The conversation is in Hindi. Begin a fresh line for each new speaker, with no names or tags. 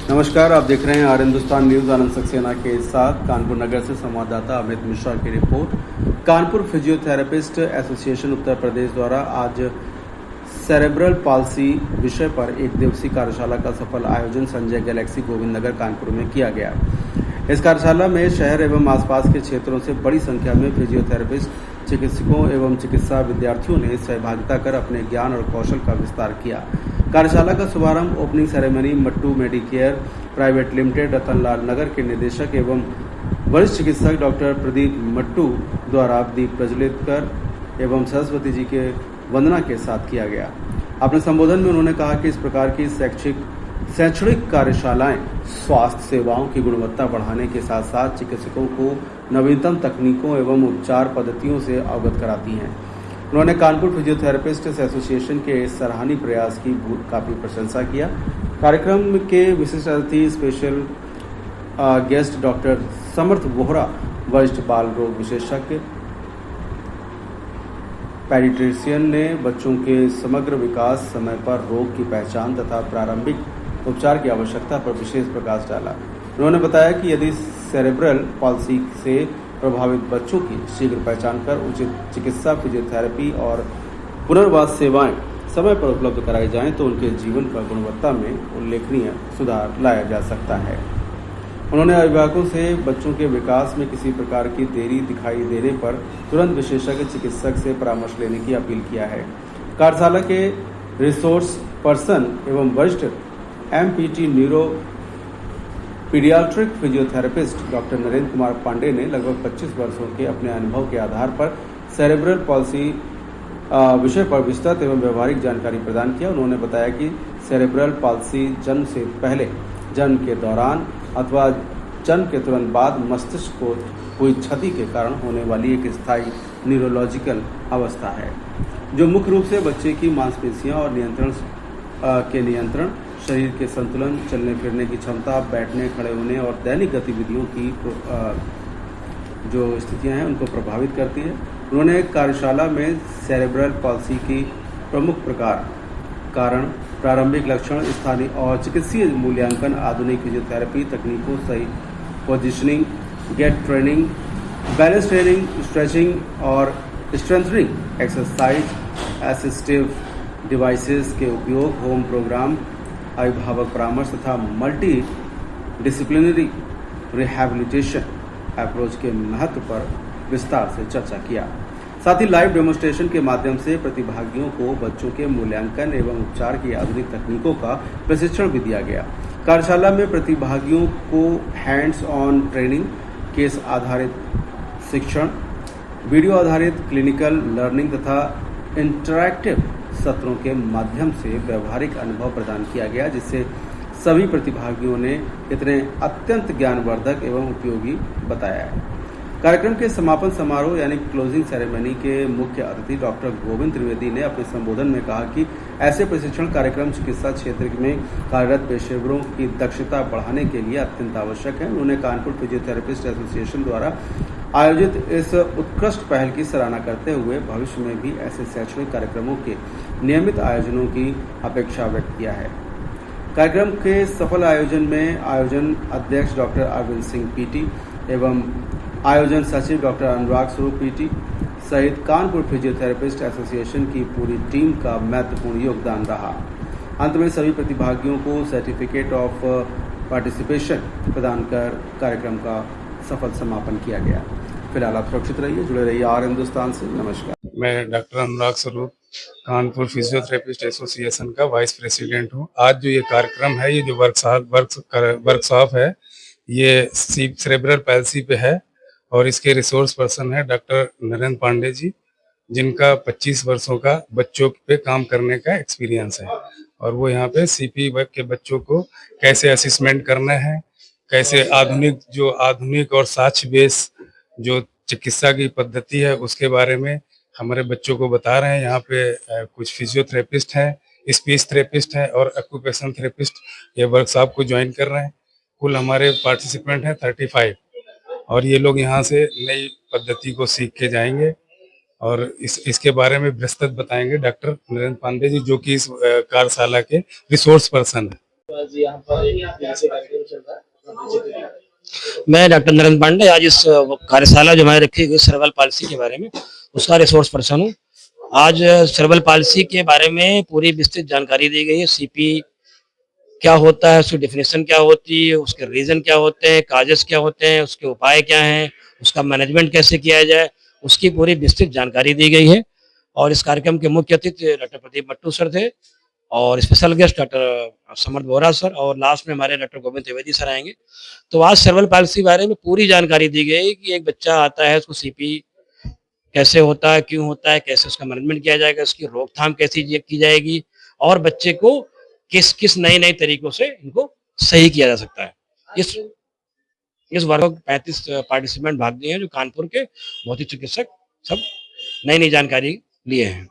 नमस्कार, आप देख रहे हैं आर हिंदुस्तान न्यूज़। आनंद सक्सेना के साथ कानपुर नगर से संवाददाता अमित मिश्रा की report. Kanpur physiotherapist association Uttar Pradesh द्वारा आज सेरेब्रल पाल्सी विषय पर एक दिवसीय कार्यशाला का सफल आयोजन संजय गैलेक्सी गोविंद नगर कानपुर में किया गया। इस कार्यशाला में शहर एवं आसपास के क्षेत्रों से बड़ी संख्या में फिजियोथेरेपिस्ट, चिकित्सकों एवं चिकित्सा विद्यार्थियों ने सहभागिता कर अपने ज्ञान और कौशल का विस्तार किया। कार्यशाला का शुभारंभ opening ceremony Mattu Medicare private limited Ratanlal Nagar के निदेशक एवं वरिष्ठ चिकित्सक डॉक्टर प्रदीप मट्टू द्वारा दीप प्रज्वलित कर एवं सरस्वती जी के वंदना के साथ किया गया। अपने संबोधन में उन्होंने कहा कि इस प्रकार की शैक्षणिक कार्यशालाएं स्वास्थ्य सेवाओं की गुणवत्ता बढ़ाने के साथ साथ चिकित्सकों को नवीनतम तकनीकों एवं उपचार पद्धतियों से अवगत कराती हैं। उन्होंने कानपुर फिजियोथेरेपिस्ट एसोसिएशन के इस सराहनीय प्रयास की काफी प्रशंसा किया। कार्यक्रम के विशिष्ट अतिथि स्पेशल गेस्ट डॉक्टर समर्थ वोहरा, वरिष्ठ बाल रोग विशेषज्ञ पेडिट्रिशियन ने बच्चों के समग्र विकास, समय पर रोग की पहचान तथा प्रारंभिक उपचार की आवश्यकता पर विशेष प्रकाश डाला। उन्होंने बताया कि यदि सेरेब्रल पॉल्सी से प्रभावित बच्चों की शीघ्र पहचान कर उचित चिकित्सा, फिजियोथेरेपी और पुनर्वास सेवाएं समय पर उपलब्ध कराई जाएं तो उनके जीवन पर गुणवत्ता में उल्लेखनीय सुधार लाया जा सकता है। उन्होंने अभिभावकों से बच्चों के विकास में किसी प्रकार की देरी दिखाई देने पर तुरंत विशेषज्ञ चिकित्सक से परामर्श लेने की अपील किया है। कार्यशाला के रिसोर्स पर्सन एवं वरिष्ठ MPT neuro paediatric physiotherapist doctor Narendra Kumar Pandey ने लगभग 25 वर्षों के अपने अनुभव के आधार पर सेरेब्रल पॉल्सी विषय पर विस्तृत एवं व्यवहारिक जानकारी प्रदान किया। उन्होंने बताया कि सेरेब्रल पॉल्सी जन्म से पहले, जन्म के दौरान अथवा जन्म के तुरंत बाद मस्तिष्क को हुई क्षति के कारण होने वाली एक स्थायी न्यूरोलॉजिकल अवस्था है, जो मुख्य रूप से बच्चे की मांसपेशियां और नियंत्रण, शरीर के संतुलन, चलने फिरने की क्षमता, बैठने, खड़े होने और दैनिक गतिविधियों की जो स्थितियां हैं उनको प्रभावित करती है। उन्होंने कार्यशाला में सेरेब्रल पॉल्सी की प्रमुख कारण, प्रारंभिक लक्षण, स्थानीय और चिकित्सीय मूल्यांकन, आधुनिक फिजियोथेरेपी तकनीकों, सही positioning, gait training, balance training, stretching और स्ट्रेंथनिंग एक्सरसाइज, असिस्टिव डिवाइसेस के उपयोग, होम प्रोग्राम, अभिभावक परामर्श तथा मल्टी डिसिप्लिनरी रिहैबिलिटेशन अप्रोच के महत्व पर विस्तार से चर्चा किया। साथ ही लाइव डेमोन्स्ट्रेशन के माध्यम से प्रतिभागियों को बच्चों के मूल्यांकन एवं उपचार की आधुनिक तकनीकों का प्रशिक्षण भी दिया गया। कार्यशाला में प्रतिभागियों को हैंड्स ऑन ट्रेनिंग, केस आधारित शिक्षण, वीडियो आधारित क्लिनिकल लर्निंग तथा इंटरैक्टिव सत्रों के माध्यम से व्यवहारिक अनुभव प्रदान किया गया, जिससे सभी प्रतिभागियों ने इतने अत्यंत ज्ञानवर्धक एवं उपयोगी बताया है। कार्यक्रम के समापन समारोह यानी क्लोजिंग सेरेमनी के मुख्य अतिथि डॉक्टर गोविंद त्रिवेदी ने अपने संबोधन में कहा कि ऐसे प्रशिक्षण कार्यक्रम चिकित्सा क्षेत्र में कार्यरत पेशेवरों की दक्षता बढ़ाने के लिए अत्यंत आवश्यक है। उन्होंने कानपुर फिजियोथेरेपिस्ट एसोसिएशन द्वारा आयोजित इस उत्कृष्ट पहल की सराहना करते हुए भविष्य में भी ऐसे शैक्षणिक कार्यक्रमों के नियमित आयोजनों की अपेक्षा व्यक्त किया है। कार्यक्रम के सफल आयोजन में आयोजन अध्यक्ष डॉक्टर अरविंद सिंह पीटी एवं आयोजन सचिव डॉक्टर अनुराग स्वरूप पीटी सहित कानपुर फिजियोथेरेपिस्ट एसोसिएशन की पूरी टीम का महत्वपूर्ण योगदान रहा। अंत में सभी प्रतिभागियों को सर्टिफिकेट ऑफ पार्टिसिपेशन प्रदान कर कार्यक्रम का सफल समापन किया गया। फिलहाल आप सुरक्षित रहिए, जुड़े रहिए आर हिंदुस्तान से। नमस्कार।
मैं डॉक्टर अनुराग स्वरूप कानपुर फिजियोथेरेपिस्ट एसोसिएशन का वाइस प्रेसिडेंट हूँ। आज जो ये कार्यक्रम है, ये जो वर्कशॉप है, ये सेरेब्रल पैल्सी पे है और इसके रिसोर्स पर्सन है डॉक्टर नरेंद्र पांडे जी, जिनका 25 वर्षों का बच्चों पे काम करने का एक्सपीरियंस है और वो यहाँ पे सीपी वर्ग के बच्चों को कैसे असेसमेंट करना है, कैसे आधुनिक और साक्ष्य बेस जो चिकित्सा की पद्धति है उसके बारे में हमारे बच्चों को बता रहे हैं। यहाँ पे कुछ फिजियोथेरेपिस्ट हैं, स्पीच थेरेपिस्ट हैं और ऑक्यूपेशनल थेरेपिस्ट ये वर्कशॉप को ज्वाइन कर रहे हैं। कुल हमारे पार्टिसिपेंट हैं 35 और ये लोग यहाँ से नई पद्धति को सीख के जाएंगे और इसके बारे में विस्तृत बताएंगे डॉक्टर नरेंद्र पांडे जी, जो कि इस कार्यशाला के रिसोर्स पर्सन है।
आज यहाँ पर एक दिवसीय कार्यक्रम चल रहा है, बीजेपी
मैं डॉक्टर नरेंद्र पांडे आज इस कार्यशाला जो हमारी रखी गई सेरेब्रल पाल्सी के बारे में उसका रिसोर्स पर्सन हूँ। आज सेरेब्रल पाल्सी के बारे में पूरी विस्तृत जानकारी दी गई है। सीपी क्या होता है, उसकी डेफिनेशन क्या होती है, उसके रीजन क्या होते हैं, काजेस क्या होते हैं, उसके उपाय क्या हैं, उसका मैनेजमेंट कैसे किया जाए, उसकी पूरी विस्तृत जानकारी दी गई है। और इस कार्यक्रम के मुख्य अतिथि डॉक्टर प्रदीप मट्टू सर थे और स्पेशल गेस्ट डॉक्टर समर्थ बोरा सर और लास्ट में हमारे डॉक्टर गोविंद त्रिवेदी सर आएंगे। तो आज सेरेब्रल पाल्सी के बारे में पूरी जानकारी दी गई कि एक बच्चा आता है, उसको सीपी कैसे होता है, क्यों होता है, कैसे उसका मैनेजमेंट किया जाएगा, उसकी रोकथाम कैसी की जाएगी और बच्चे को किस किस नए नए तरीकों से इनको सही किया जा सकता है। इस वर्ग 35 पार्टिसिपेंट भाग लिए हैं जो कानपुर के भौतिक चिकित्सक सब नई नई जानकारी लिए हैं।